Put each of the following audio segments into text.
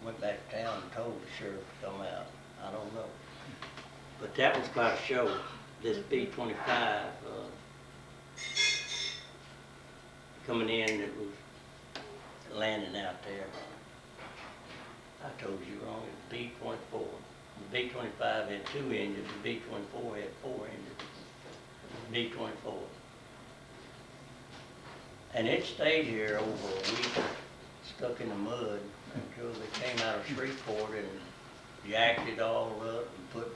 went back to town and told the sheriff to come out. I don't know. But that was quite a show, this B-25, coming in, it was Landing out there. I told you wrong, it was B-24. The B-25 had 2 engines, the B-24 had 4 engines. B-24. And it stayed here over a week, stuck in the mud, until they came out of Shreveport and jacked it all up and put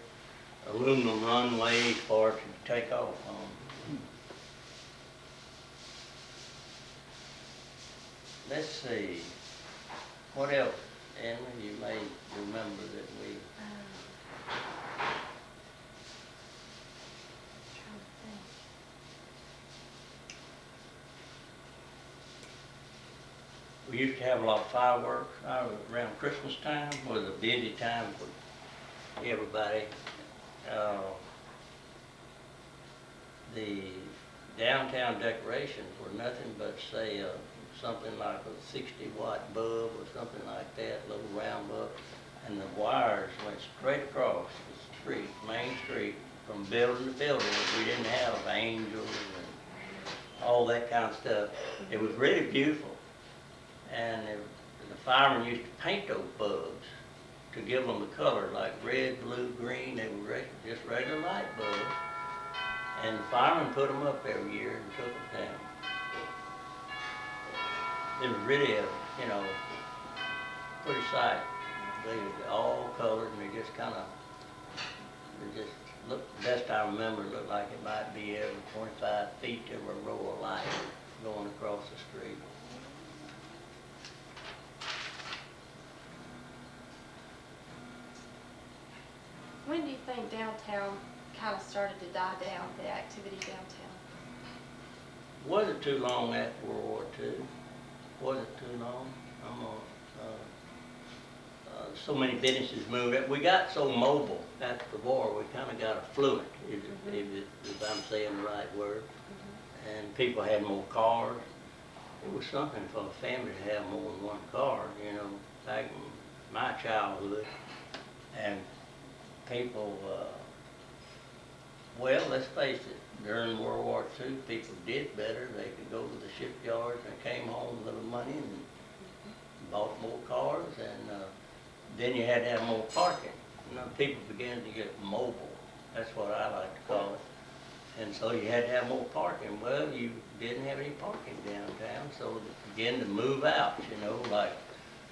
aluminum runways for it to take off on. Let's see, what else, Emily, you may remember that we, Trying to think. we used to have a lot of fireworks around Christmas time, was a busy time for everybody. The downtown decorations were nothing but, say, something like a 60-watt bulb or something like that, little round bulb, and the wires went straight across the street, Main Street, from building to building. We didn't have angels and all that kind of stuff. It was really beautiful. And the firemen used to paint those bulbs to give them the color, like red, blue, green. They were just regular light bulbs. And the firemen put them up every year and took them down. It was really a, you know, pretty sight. They were all colored and they just kind of, they just looked, best I remember, looked like it might be every 25 feet there were a row of lights going across the street. When do you think downtown kind of started to die down, the activity downtown? Wasn't too long after World War II. Wasn't too long. So many businesses moved up. We got so mobile after the war, we kind of got affluent, if I'm saying the right word. And people had more cars. It was something for a family to have more than one car, you know, back in my childhood. And people, well, let's face it, during World War II, people did better. They could go to the shipyards and came home with a little money and bought more cars, and then you had to have more parking. You know, people began to get mobile. That's what I like to call it. And so you had to have more parking. Well, you didn't have any parking downtown, so it began to move out, you know, like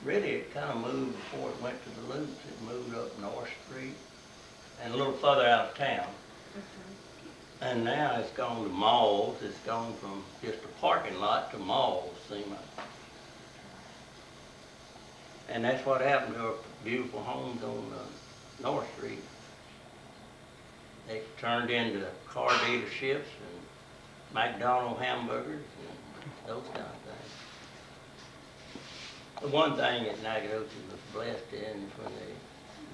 really it kind of moved before it went to the loops. It moved up North Street and a little further out of town. And now it's gone to malls. It's gone from just a parking lot to malls, seem like. And that's what happened to our beautiful homes on North Street. They turned into car dealerships and McDonald's hamburgers and those kind of things. The one thing that Nacogdoches was blessed in is when they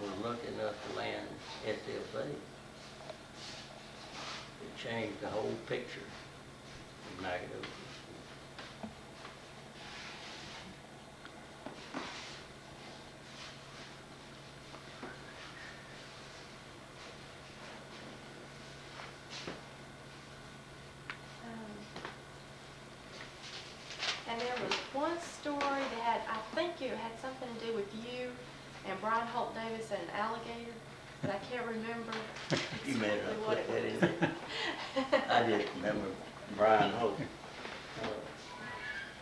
were lucky enough to land SFA. It changed the whole picture of Nacogdoches. And there was one story that had, I think it had something to do with you and Brian Holt Davis and an alligator, but I can't remember You may exactly not what put it that in was. there. I just remember Brian Holt.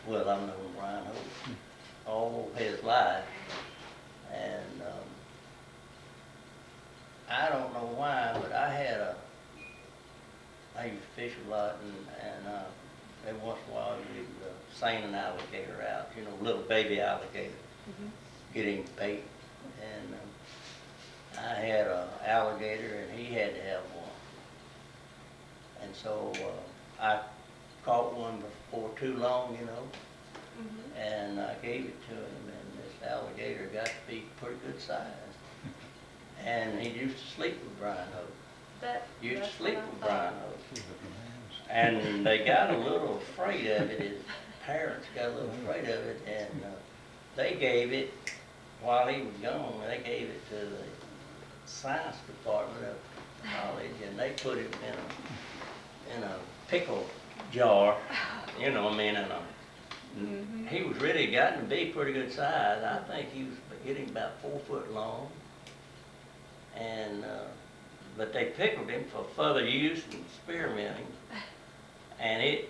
Well, I've known Brian Holt all his life, and I don't know why, but I used to fish a lot, and every once in a while you'd seine an alligator out, you know, little baby alligator, get him bait, and I had an alligator, and he had to have one, and so I caught one before too long, you know, and I gave it to him, and this alligator got to be pretty good size. And he used to sleep with Brian Hope. Used to sleep with Brian Hope. And they got a little afraid of it. His parents got a little afraid of it, and they gave it while he was gone, they gave it to the science department of the college, and they put him in a pickle jar, you know, I mean, he was really gotten to be pretty good size. I think he was getting about 4 foot long. And, but they pickled him for further use and experimenting. And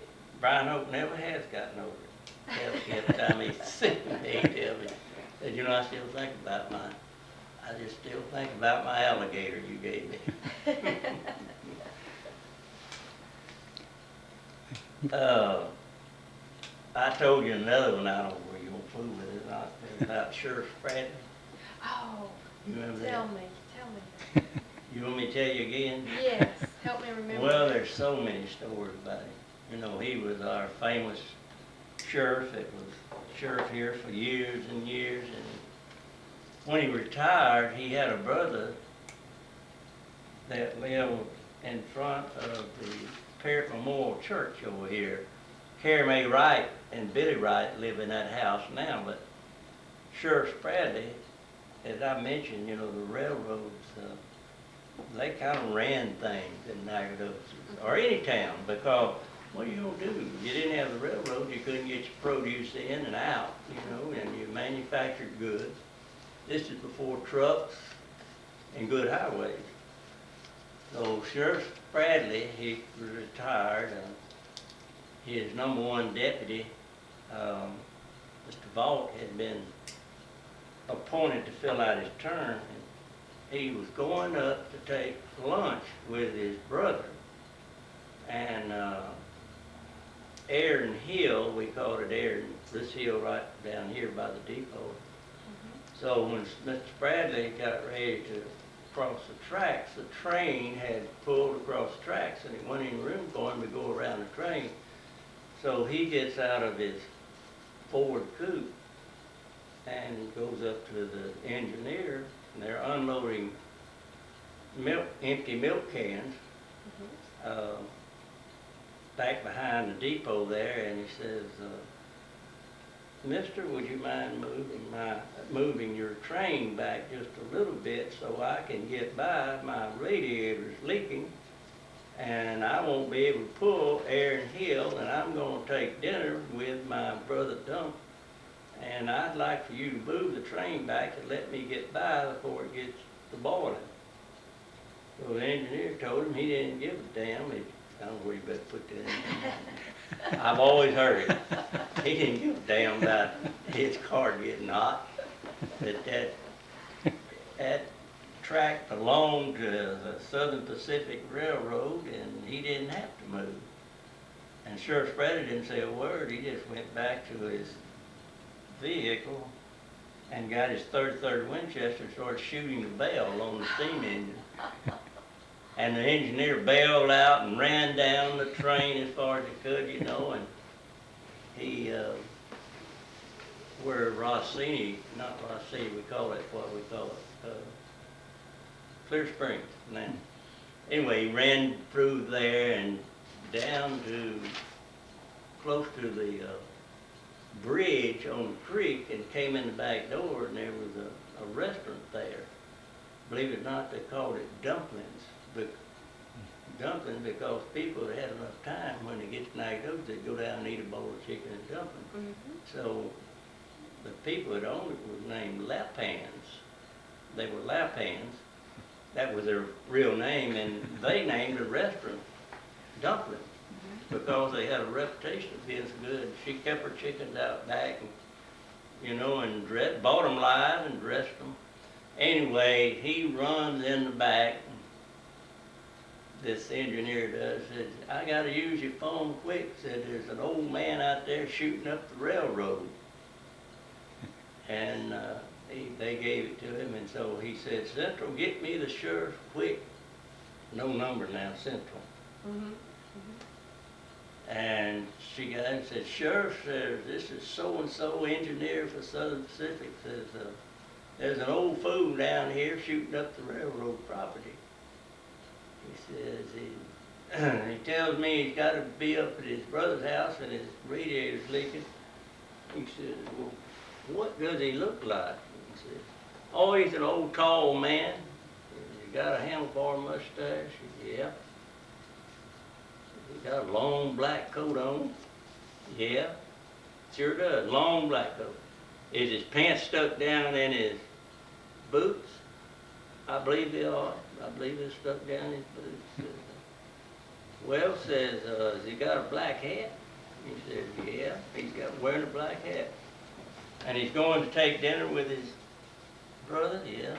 Brian Hope never has gotten over it. Every time he's seen me, he tells me, said, you know, I still think about I just still think about my alligator you gave me. I told you another one, I don't know where you're gonna fool with it, not about Sheriff Bradley. Oh, You remember that? tell me. You want me to tell you again? Yes, help me remember. Well, there's so many stories about him. You know, he was our famous sheriff. It was sheriff here for years and years. And when he retired, he had a brother that lived in front of the Parrott Memorial Church over here. Carrie Mae Wright and Billy Wright live in that house now, but Sheriff Bradley, as I mentioned, you know, the railroads, they kind of ran things in Nacogdoches, or any town, because what are you gonna do? You didn't have the railroad, you couldn't get your produce in and out, you know, and you manufactured goods. This is before trucks and good highways. So Sheriff Bradley, he was retired. His #1 deputy, Mr. Vault, had been appointed to fill out his term. And he was going up to take lunch with his brother. And Aaron Hill, we called it Aaron, this hill right down here by the depot. So when Mr. Bradley got ready to cross the tracks, the train had pulled across the tracks, and it went in room for him to go around the train. So he gets out of his Ford coupe and goes up to the engineer, and they're unloading empty milk cans back behind the depot there, and he says, Mister, would you mind moving your train back just a little bit so I can get by? My radiator's leaking, and I won't be able to pull Aaron Hill, and I'm going to take dinner with my brother Dump, and I'd like for you to move the train back and let me get by before it gets to boiling. So the engineer told him he didn't give a damn. I don't know where you better put that in. I've always heard it. He didn't give a damn about his car getting hot. But that track belonged to the Southern Pacific Railroad, and he didn't have to move. And Sheriff Bradley didn't say a word. He just went back to his vehicle and got his 33rd Winchester and started shooting the bell on the steam engine. And the engineer bailed out and ran down the train as far as he could, you know, and he, where Rossini, not Rossini, we call it, Clear Springs now. Anyway, he ran through there and down to, close to the bridge on the creek, and came in the back door, and there was a restaurant there. Believe it or not, they called it Dumplings. Dumplings because people that had enough time when they get to Nacogdoches, they'd go down and eat a bowl of chicken and dumplings. So the people that owned it was named Lapans. They were Lapans. That was their real name, and they named the restaurant Dumplings because they had a reputation of being so good. She kept her chickens out back, and, you know, and bought them live and dressed them. Anyway, he runs in the back. This engineer does, says, I got to use your phone quick. Said, there's an old man out there shooting up the railroad. And they gave it to him, and so he said, Central, get me the sheriff quick. No number now, Central. And she got him and said, Sheriff, says, this is so-and-so engineer for Southern Pacific. Says, there's an old fool down here shooting up the railroad property. He says, he tells me he's got to be up at his brother's house and his radiator's leaking. He says, well, what does he look like? said, oh, he's an old tall man. You got a handlebar mustache? Yeah. He got a long black coat on? Yeah. Sure does, long black coat. Is his pants stuck down in his boots? I believe they are. I believe they're stuck down in his boots. Well, says, has he got a black hat? He says, yeah, he's got wearing a black hat. And he's going to take dinner with his brother? Yeah.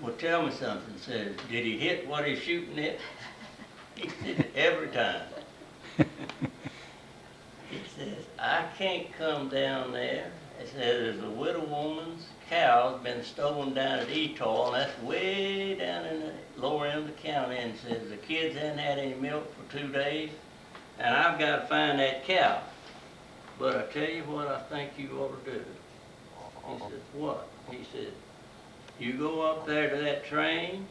Well, tell me something. Says, did he hit what he's shooting at? He said, every time. He says, I can't come down there. He says, there's a widow woman's cow's been stolen down at Etoll, and that's way down in the lower end of the county, and says the kids hadn't had any milk for 2 days, and I've got to find that cow. But I tell you what I think you ought to do. He says, what? He said, you go up there to that train,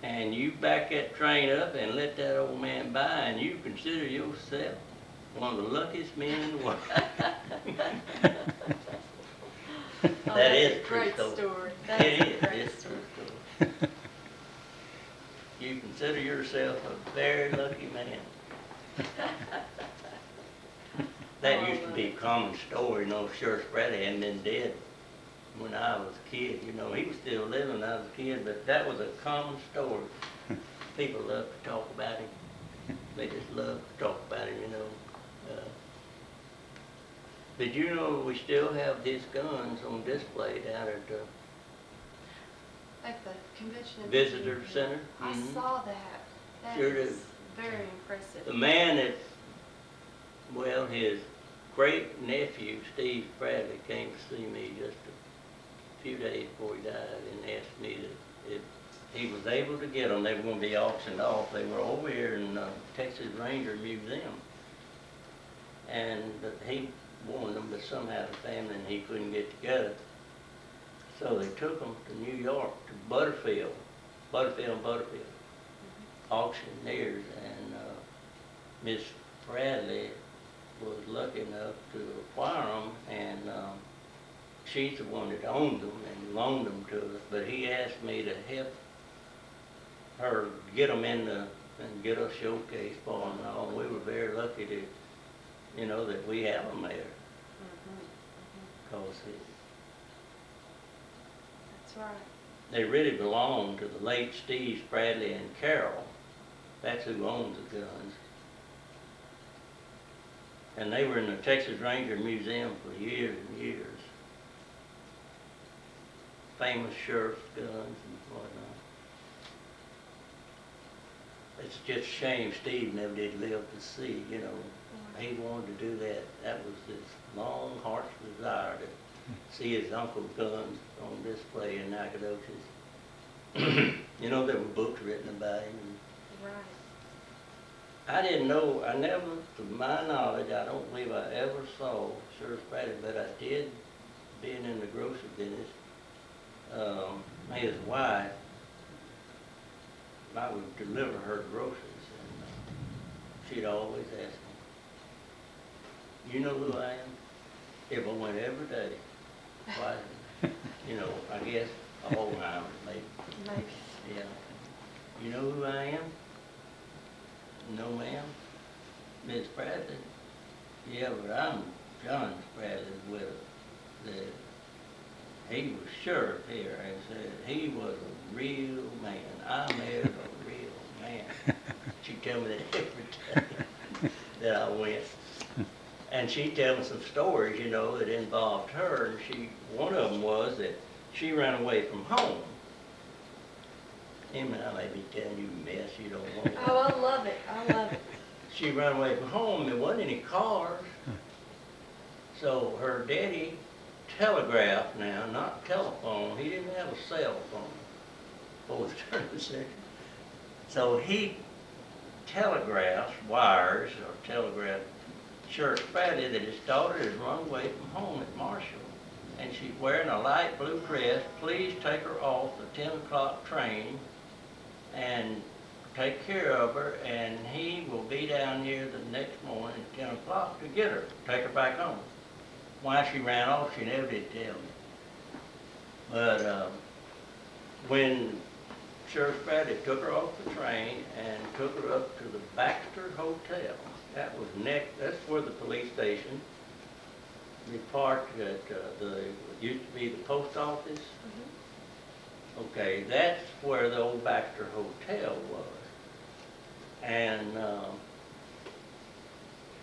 and you back that train up and let that old man by, and you consider yourself one of the luckiest men in the world. Oh, That that's is a a true great story. story. That It is a is, great it's a story. true story. You consider yourself a very lucky man. That Oh, used to be a common story, you know, Sheriff Bradley hadn't been dead when I was a kid, you know, he was still living when I was a kid, but that was a common story. People love to talk about him. They just love to talk about him, you know. Did you know we still have his guns on display down at the At the convention. and Visitor visitors. Center? I Mhm. saw that. That Sure is do. very impressive. The man that, well, his great nephew, Steve Bradley, came to see me just a few days before he died and asked me if he was able to get them. They were going to be auctioned off. They were over here in Texas Ranger Museum. And he wanted them, but somehow the family and he couldn't get together. So they took them to New York, to Butterfield auctioneers, and Miss Bradley was lucky enough to acquire them, and she's the one that owned them and loaned them to us, but he asked me to help her get them in the, and get a showcase for them and all. We were very lucky to, you know, that we have them there, because That's right. they really belong to the late Steve Bradley and Carol. That's who owns the guns. And they were in the Texas Ranger Museum for years and years. Famous sheriff's guns and whatnot. It's just a shame Steve never did live to see, you know. He wanted to do that. That was his long heart's desire, to see his uncle's guns on display in Nacogdoches. You know, there were books written about him. Right. I didn't know, I never, to my knowledge, I don't believe I ever saw Sheriff Bradley, but I did, being in the grocery business, his wife, I would deliver her groceries, and she'd always ask me, you know who I am? If I went every day, why, you know, I guess a whole hour maybe. Maybe. Yeah. You know who I am? No, ma'am. Miss Bradley? Yeah, but I'm John Bradley's widow. He was sheriff here and said he was a real man. I married a real man. She'd tell me that every day that I went. And she'd tell me some stories, you know, that involved her. And one of them was that she ran away from home. Him and I may be telling you mess you don't want. Oh, I love it. I love it. She ran away from home. There wasn't any cars. So her daddy telegraphed now, not telephone. He didn't have a cell phone before the turn of the century. So he telegraphed wires or telegraphed Sheriff Bradley that his daughter had run away from home at Marshall. And she's wearing a light blue dress. Please take her off the 10 o'clock train and take care of her, and he will be down here the next morning at 10 o'clock to get her, take her back home. why she ran off, she never did tell me. But when Sheriff Bradley took her off the train and took her up to the Baxter Hotel, that was that's where the police station, they parked at used to be the post office. Okay, that's where the old Baxter Hotel was. And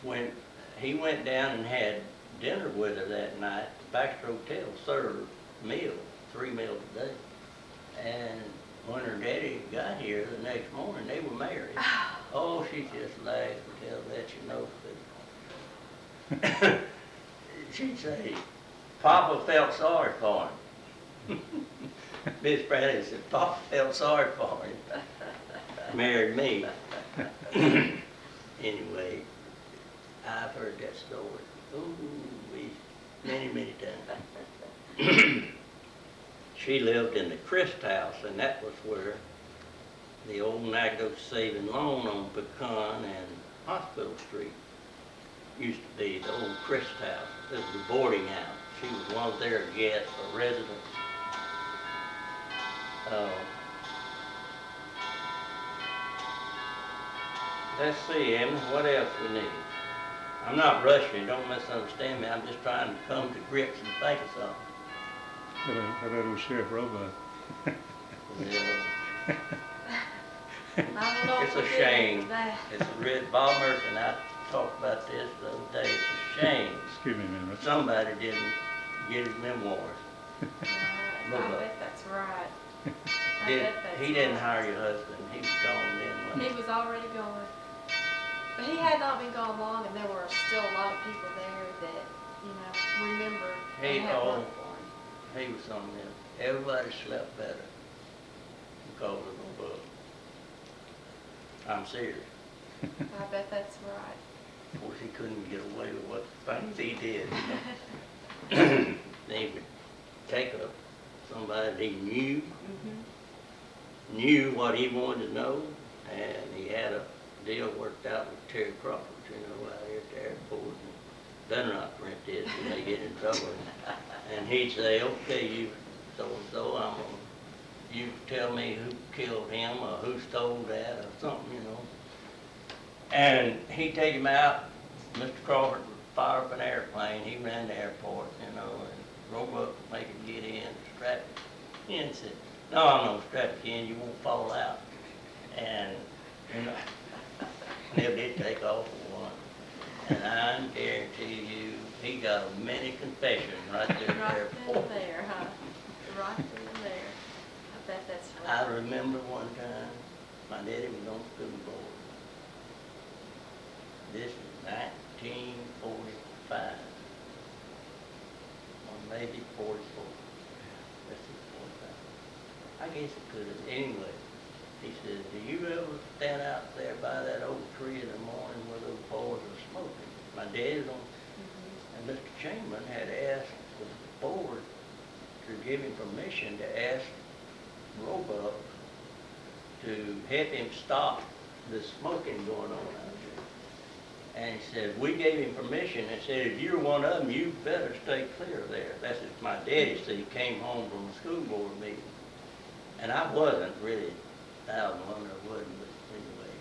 when he went down and had dinner with her that night, the Baxter Hotel served meals, 3 meals a day. And when her daddy got here the next morning, they were married. Oh, she just laughed until that you know. She'd say, Papa felt sorry for him. Miss Bradley said, Papa felt sorry for him. Married me. Anyway, I've heard that story. Ooh, many, many times. She lived in the Christ House, and that was where the old Nagos Saving Loan on Pecan and Hospital Street used to be, the old Christ House. It was a boarding house. She was one of their guests or residents. Let's see, Emily, what else we need? I'm not rushing you, don't misunderstand me. I'm just trying to come to grips and think of something. That old Sheriff Roebuck. Yeah. I don't know It's if a we did shame. that. It's a red, Bob Murphy and I talked about this the other day. It's a shame Excuse me a minute. somebody didn't get his memoirs. I Roebuck. bet that's right. I Did, bet that's he didn't right. hire your husband. He was gone then. wasn't He was already gone. But he had not been gone long, and there were still a lot of people there that, remembered He and had told- worked for him. He was something else. Everybody slept better because of the book. I'm serious. I bet that's right. Of course, he couldn't get away with what things he did. You know? They would take somebody he knew, knew what he wanted to know, and he had a deal worked out with Terry Crawford, out here at the airport. And better not print this, and they get in trouble. And he'd say, okay, you so-and-so, you tell me who killed him, or who stole that, or something, And he'd take him out. Mr. Crawford would fire up an airplane. He ran the airport, and drove up, make him get in, strap him in, said, no, I'm gonna strap you in, you won't fall out. And, never did take off for one. And I guarantee you, he got a mini confession right there at the Right airport. then and there, huh? Right then and there. I bet that's I right. remember one time, my daddy was on school board. This is 1945, or maybe 44. This is 45. I guess it could have. Anyway, he said, do you ever stand out there by that old tree in the morning where those boys are smoking? My dad's on, and Mr. Chamberlain had asked the board to give him permission to ask Roebuck to help him stop the smoking going on out there. And he said, we gave him permission and said, if you're one of them, you better stay clear of there. That's what my daddy said. He came home from a school board meeting. And I wasn't really, I wasn't, but anyway.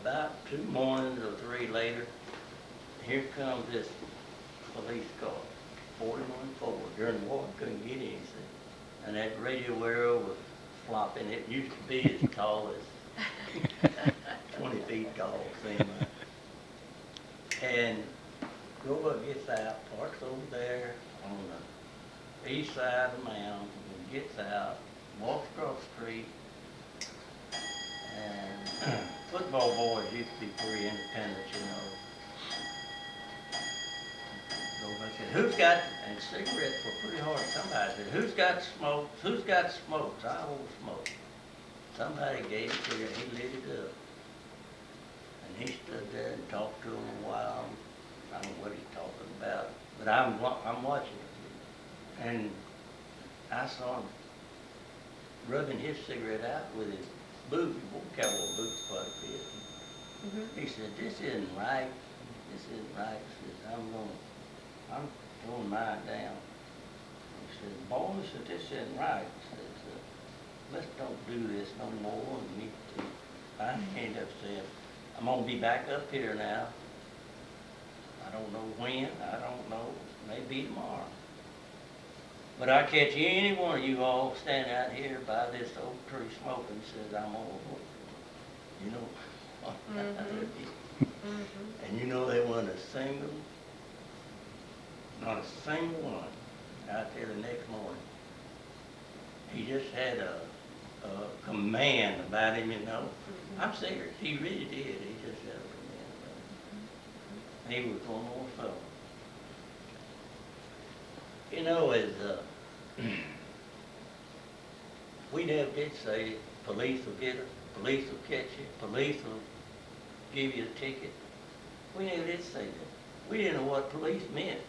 About 2 mornings or 3 later, here comes this police car, 41 Ford. During the war, couldn't get anything. And that radio arrow was flopping. It used to be as tall as 20 feet tall, seemed like. And Roebuck gets out, parks over there on the east side of the mountain, and gets out, walks across the street, and football boys used to be pretty independent, Roebuck said, who's got, and cigarettes were pretty hard to come by. I said, who's got smokes? Who's got smokes? I won't smoke. Somebody gave it to him, he lit it up. And he stood there and talked to him a while. I don't know what he's talking about, but I'm watching it. And I saw him rubbing his cigarette out with his boot. He wore cowboy boots quite a bit. He said, this isn't right. This isn't right. He says, I'm going to I'm throwing mine down. He said, boy, said, this isn't right. Says, let's don't do this no more. And I ended up saying, I'm gonna be back up here now. I don't know when, I don't know, maybe tomorrow. But I catch any one of you all standing out here by this oak tree smoking, says I'm gonna vote for you. You know? And you know there wasn't a single, not a single one out there the next morning. He just had a command about him, you know. I'm serious, he really did. He just had a command about him. He was one more fellow. You know, as we never did say police will get her, police will catch you, police will give you a ticket. We never did say that. We didn't know what police meant.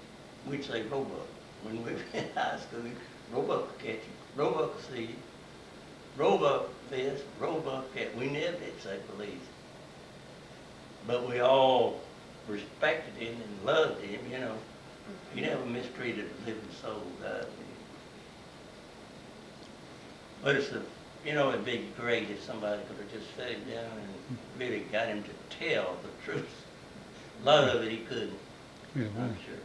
We'd say Roebuck. When we were in high school, Roebuck will catch you, Roebuck will see you, Roebuck this, Roebuck that. We never did say police. But we all respected him and loved him, you know. He never mistreated a living soul, God. But it's you know, it'd be great if somebody could have just sat him down and really got him to tell the truth. A lot of it he couldn't, Yeah, I'm sure.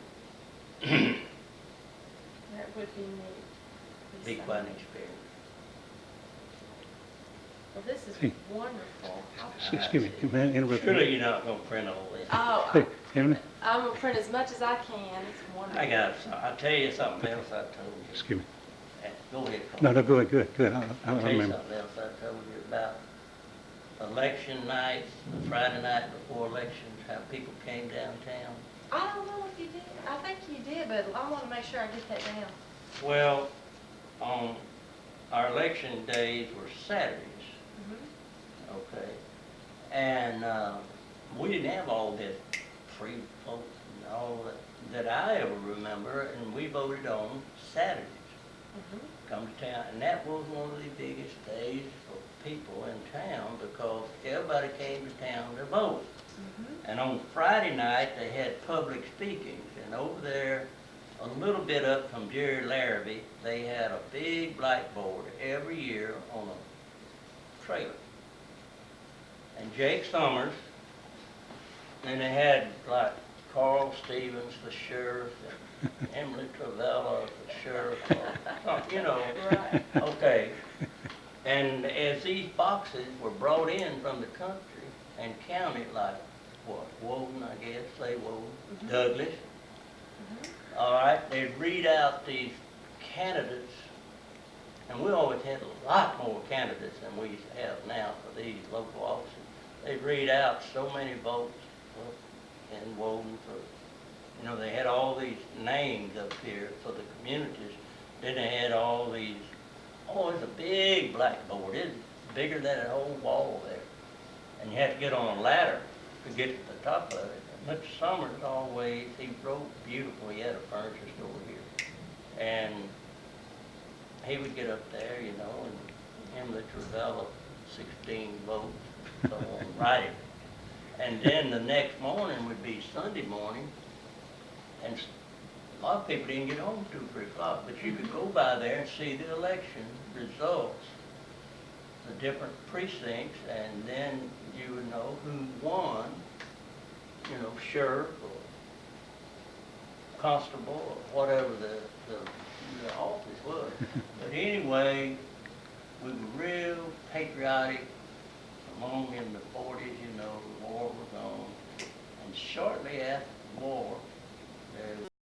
That would be neat. Be quite an experience. Well, this is Hey. wonderful. Excuse me, may I interrupt you? Surely you're not gonna print all this. Hey, Oh, Emily, I'm gonna print as much as I can. It's wonderful. I'll tell you something else I told you. excuse me. Go ahead, Carl. No, go ahead, good. I I'll tell you remember. something else I told you about election night, the Friday night before elections, how people came downtown. I don't know if you did. I think you did, but I want to make sure I get that down. Well, our election days were Saturdays, okay? And we didn't have all this free vote and all that I ever remember, and we voted on Saturdays. Come to town, and that was one of the biggest days for people in town because everybody came to town to vote. And on Friday night, they had public speakings, and over there, a little bit up from Jerry Larrabee, they had a big blackboard every year on a trailer. And Jake Summers, and they had like Carl Stevens, the sheriff, and Emily Travella, the sheriff, or, you know. Right. Okay. And as these boxes were brought in from the country and counted like, what, Woden, I guess, say Woden, Douglas. All right, they'd read out these candidates, and we always had a lot more candidates than we used to have now for these local offices. They'd read out so many votes in Woden for, you know, they had all these names up here for the communities. Then they had all these, oh, it's a big blackboard. It's bigger than a whole wall there. And you had to get on a ladder to get to the top of it. And Mr. Summers always, he wrote beautiful. He had a furniture store here. And he would get up there, you know, and Emily Travella, 16 votes, so on, write it. And then the next morning would be Sunday morning, and a lot of people didn't get home till 3 o'clock, but you could go by there and see the election results, the different precincts, and then you would know who won, you know, sheriff or constable or whatever the office was. But anyway, we were real patriotic among in the 40s, you know, the war was on. And shortly after the war,